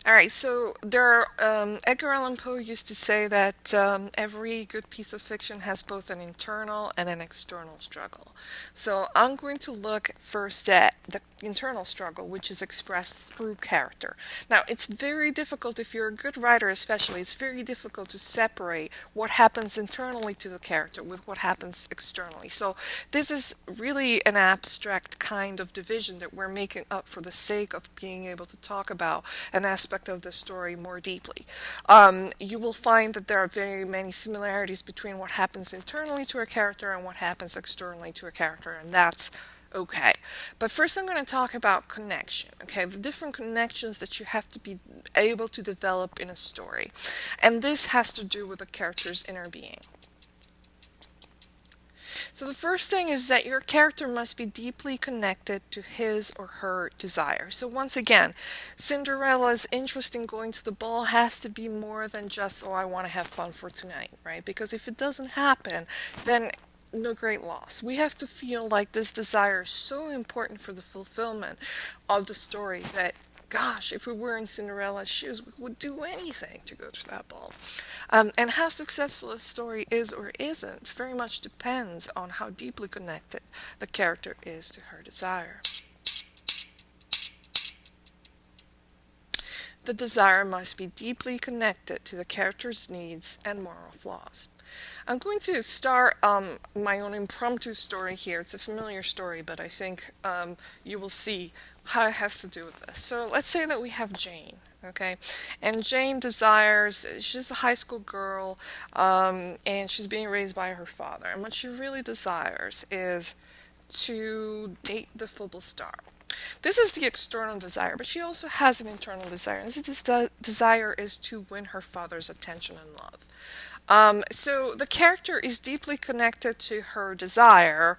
All right, so Edgar Allan Poe used to say that every good piece of fiction has both an internal and an external struggle. So I'm going to look first at the internal struggle, which is expressed through character. Now, it's very difficult, if you're a good writer especially, it's very difficult to separate what happens internally to the character with what happens externally. So this is really an abstract kind of division that we're making up for the sake of being able to talk about an aspect of the story more deeply. You will find that there are very many similarities between what happens internally to a character and what happens externally to a character, and that's okay. But first, I'm going to talk about connection, okay? The different connections that you have to be able to develop in a story. And this has to do with a character's inner being. So the first thing is that your character must be deeply connected to his or her desire. So once again, Cinderella's interest in going to the ball has to be more than just, oh, I want to have fun for tonight, right? Because if it doesn't happen, then no great loss. We have to feel like this desire is so important for the fulfillment of the story that gosh, if we were in Cinderella's shoes, we would do anything to go to that ball. And how successful a story is or isn't very much depends on how deeply connected the character is to her desire. The desire must be deeply connected to the character's needs and moral flaws. I'm going to start my own impromptu story here. It's a familiar story, but I think you will see how it has to do with this. So let's say that we have Jane, okay? And Jane desires, she's a high school girl, and she's being raised by her father. And what she really desires is to date the football star. This is the external desire, but she also has an internal desire. And this desire is to win her father's attention and love. So the character is deeply connected to her desire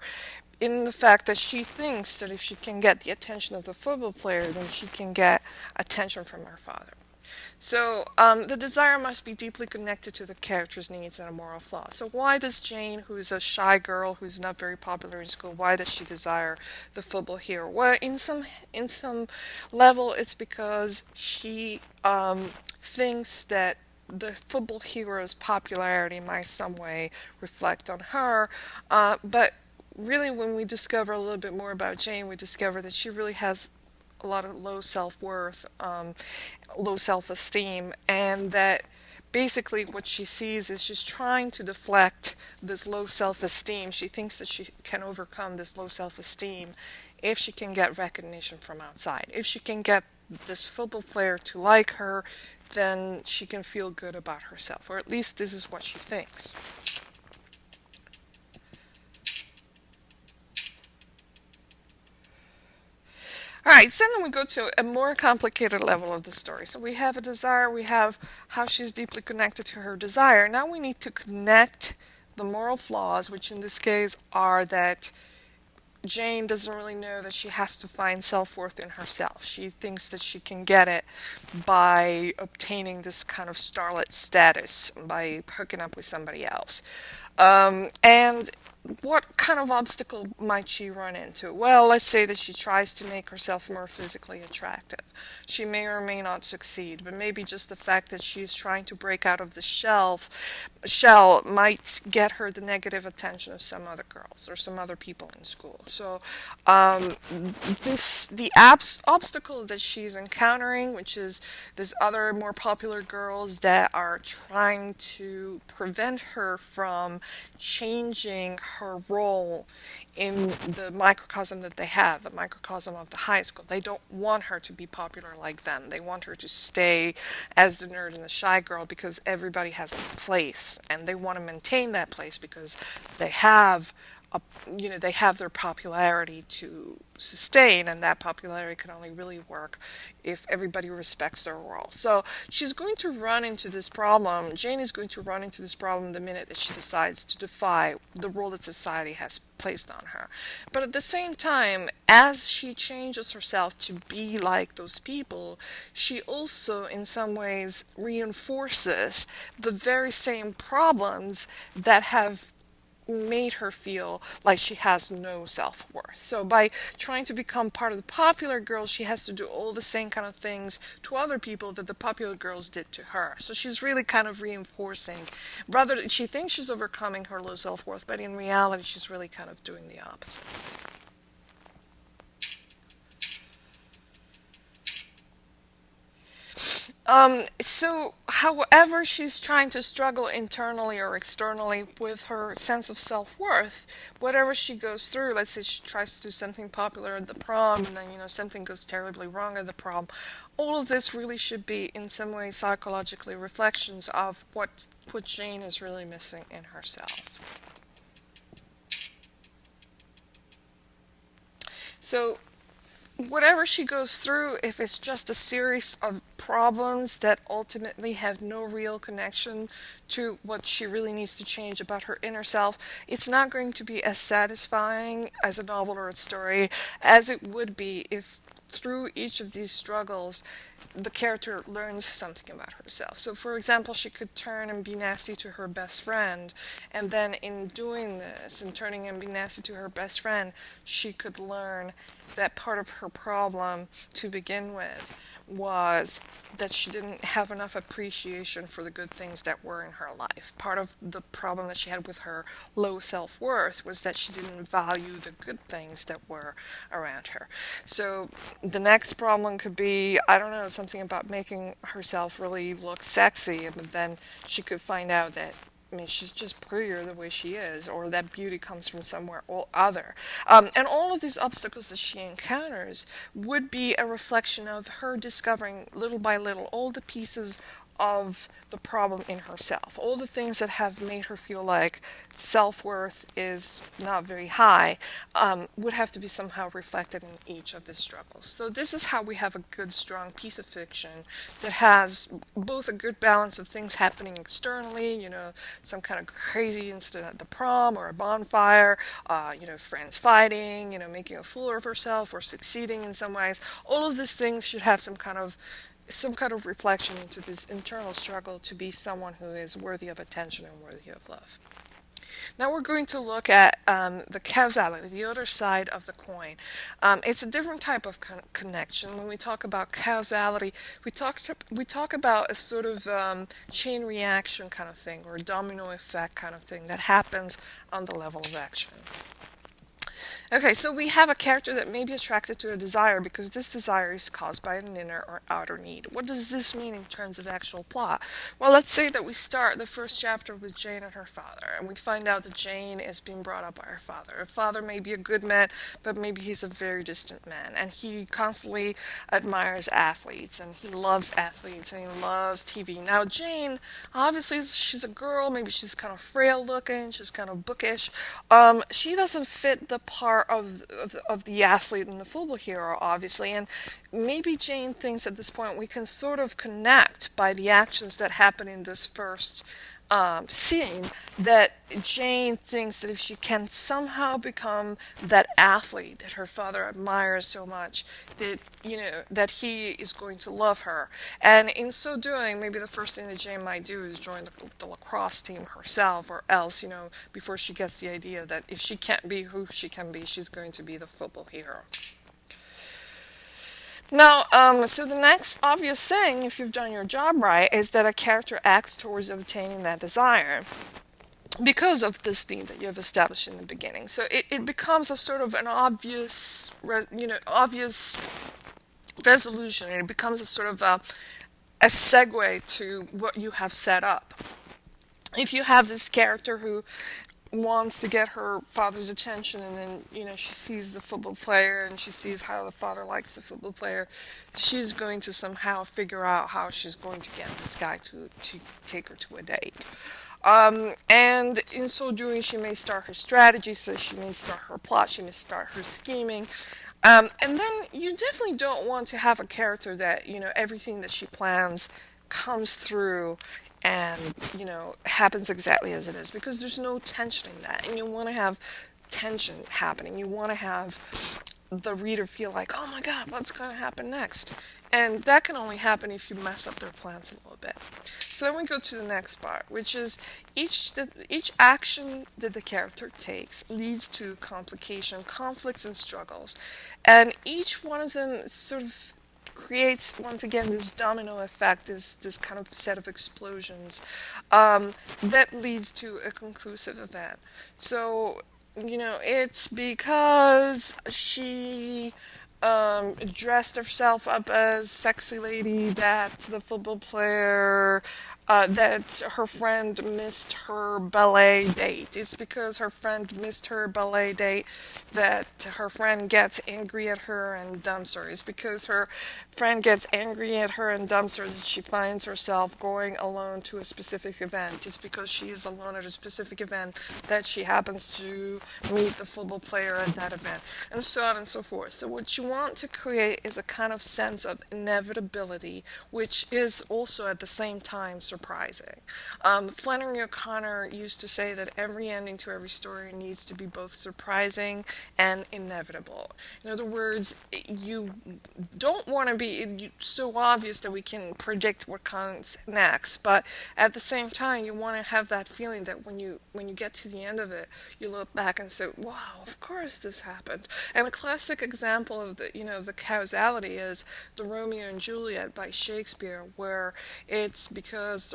in the fact that she thinks that if she can get the attention of the football player, then she can get attention from her father. So the desire must be deeply connected to the character's needs and a moral flaw. So why does Jane, who's a shy girl, who's not very popular in school, why does she desire the football hero? Well, in some level, it's because she thinks that the football hero's popularity might some way reflect on her, but really when we discover a little bit more about Jane, we discover that she really has a lot of low self-worth, low self-esteem, and that basically what she sees is she's trying to deflect this low self-esteem. She thinks that she can overcome this low self-esteem if she can get recognition from outside. If she can get this football player to like her, then she can feel good about herself, or at least this is what she thinks. All right, so then we go to a more complicated level of the story. So we have a desire, we have how she's deeply connected to her desire. Now we need to connect the moral flaws, which in this case are that Jane doesn't really know that she has to find self-worth in herself. She thinks that she can get it by obtaining this kind of starlet status, by hooking up with somebody else. And what kind of obstacle might she run into? Well, let's say that she tries to make herself more physically attractive. She may or may not succeed, but maybe just the fact that she's trying to break out of the shell might get her the negative attention of some other girls or some other people in school. So the obstacle that she's encountering, which is this other more popular girls that are trying to prevent her from changing her role in the microcosm that they have, the microcosm of the high school. They don't want her to be popular like them. They want her to stay as the nerd and the shy girl because everybody has a place, and they want to maintain that place because they have they have their popularity to sustain, and that popularity can only really work if everybody respects their role. So she's going to run into this problem. Jane is going to run into this problem the minute that she decides to defy the role that society has placed on her. But at the same time, as she changes herself to be like those people, she also in some ways reinforces the very same problems that have made her feel like she has no self-worth. So by trying to become part of the popular girls, she has to do all the same kind of things to other people that the popular girls did to her. So she's really kind of reinforcing, rather she thinks she's overcoming her low self-worth, but in reality she's really kind of doing the opposite. So, however, she's trying to struggle internally or externally with her sense of self-worth, whatever she goes through, let's say she tries to do something popular at the prom and then, something goes terribly wrong at the prom, all of this really should be in some way psychologically reflections of what Jane is really missing in herself. So, whatever she goes through, if it's just a series of problems that ultimately have no real connection to what she really needs to change about her inner self, it's not going to be as satisfying as a novel or a story as it would be if through each of these struggles the character learns something about herself. So, for example, she could turn and be nasty to her best friend, and then in doing this and turning and being nasty to her best friend, she could learn that part of her problem to begin with was that she didn't have enough appreciation for the good things that were in her life. Part of the problem that she had with her low self-worth was that she didn't value the good things that were around her. So the next problem could be, I don't know, something about making herself really look sexy, but then she could find out that she's just prettier the way she is, or that beauty comes from somewhere or other. And all of these obstacles that she encounters would be a reflection of her discovering little by little all the pieces of the problem in herself, all the things that have made her feel like self-worth is not very high, would have to be somehow reflected in each of the struggles. So this is how we have a good, strong piece of fiction that has both a good balance of things happening externally, some kind of crazy incident at the prom or a bonfire, friends fighting, making a fool of herself or succeeding in some ways. All of these things should have some kind of reflection into this internal struggle to be someone who is worthy of attention and worthy of love. Now we're going to look at the causality, the other side of the coin. It's a different type of connection. When we talk about causality, we talk about a sort of chain reaction kind of thing, or a domino effect kind of thing that happens on the level of action. Okay, so we have a character that may be attracted to a desire because this desire is caused by an inner or outer need. What does this mean in terms of actual plot? Well, let's say that we start the first chapter with Jane and her father, and we find out that Jane is being brought up by her father. Her father may be a good man, but maybe he's a very distant man, and he constantly admires athletes, and he loves athletes, and he loves TV. Now, Jane, obviously, she's a girl, maybe she's kind of frail looking, she's kind of bookish. She doesn't fit the part of the athlete and the football hero, obviously, and maybe Jane thinks at this point we can sort of connect by the actions that happen in this first scene, that Jane thinks that if she can somehow become that athlete that her father admires so much, that that he is going to love her, and in so doing, maybe the first thing that Jane might do is join the lacrosse team herself, or else before she gets the idea that if she can't be who she can be, she's going to be the football hero. Now, so the next obvious thing, if you've done your job right, is that a character acts towards obtaining that desire because of this need that you have established in the beginning. So it becomes a sort of an obvious resolution, and it becomes a sort of a segue to what you have set up. If you have this character who wants to get her father's attention, and then she sees the football player and she sees how the father likes the football player, she's going to somehow figure out how she's going to get this guy to take her to a date. And in so doing, she may start her strategy, so she may start her plot, she may start her scheming. And then you definitely don't want to have a character that, everything that she plans comes through and happens exactly as it is, because there's no tension in that, and you want to have tension happening. You want to have the reader feel like, oh my God, what's going to happen next? And that can only happen if you mess up their plans a little bit. So then we go to the next part, which is each action that the character takes leads to complication, conflicts, and struggles. And each one of them sort of creates, once again, this domino effect, this kind of set of explosions that leads to a conclusive event. So, it's because she dressed herself up as sexy lady that the football player that her friend missed her ballet date. It's because her friend missed her ballet date that her friend gets angry at her and dumps her. It's because her friend gets angry at her and dumps her that she finds herself going alone to a specific event. It's because she is alone at a specific event that she happens to meet the football player at that event, and so on and so forth. So what you want to create is a kind of sense of inevitability, which is also at the same time surprising. Flannery O'Connor used to say that every ending to every story needs to be both surprising and inevitable. In other words, you don't want to be so obvious that we can predict what comes next, but at the same time, you want to have that feeling that when you get to the end of it, you look back and say, "Wow, of course this happened." And a classic example of the causality is the Romeo and Juliet by Shakespeare, where it's because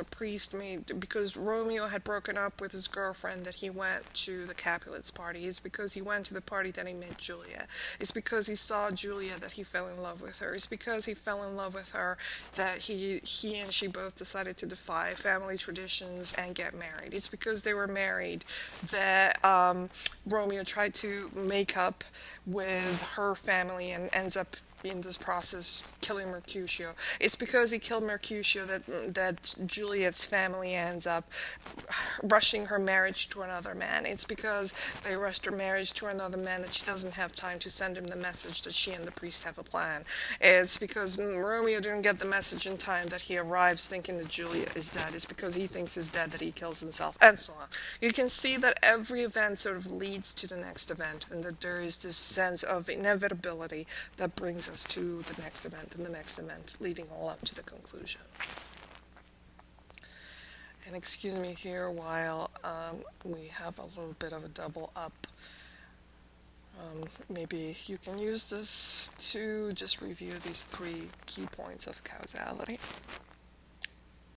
Romeo had broken up with his girlfriend that he went to the Capulets party. It's because he went to the party that he met Juliet. It's because he saw Juliet that he fell in love with her. It's because he fell in love with her that he and she both decided to defy family traditions and get married. It's because they were married that Romeo tried to make up with her family and ends up in this process killing Mercutio. It's because he killed Mercutio that Juliet's family ends up rushing her marriage to another man. It's because they rushed her marriage to another man that she doesn't have time to send him the message that she and the priest have a plan. It's because Romeo didn't get the message in time that he arrives thinking that Juliet is dead. It's because he thinks he's dead that he kills himself, and so on. You can see that every event sort of leads to the next event, and that there is this sense of inevitability that brings us to the next event and the next event, leading all up to the conclusion. And excuse me here while we have a little bit of a double up. Maybe you can use this to just review these 3 key points of causality.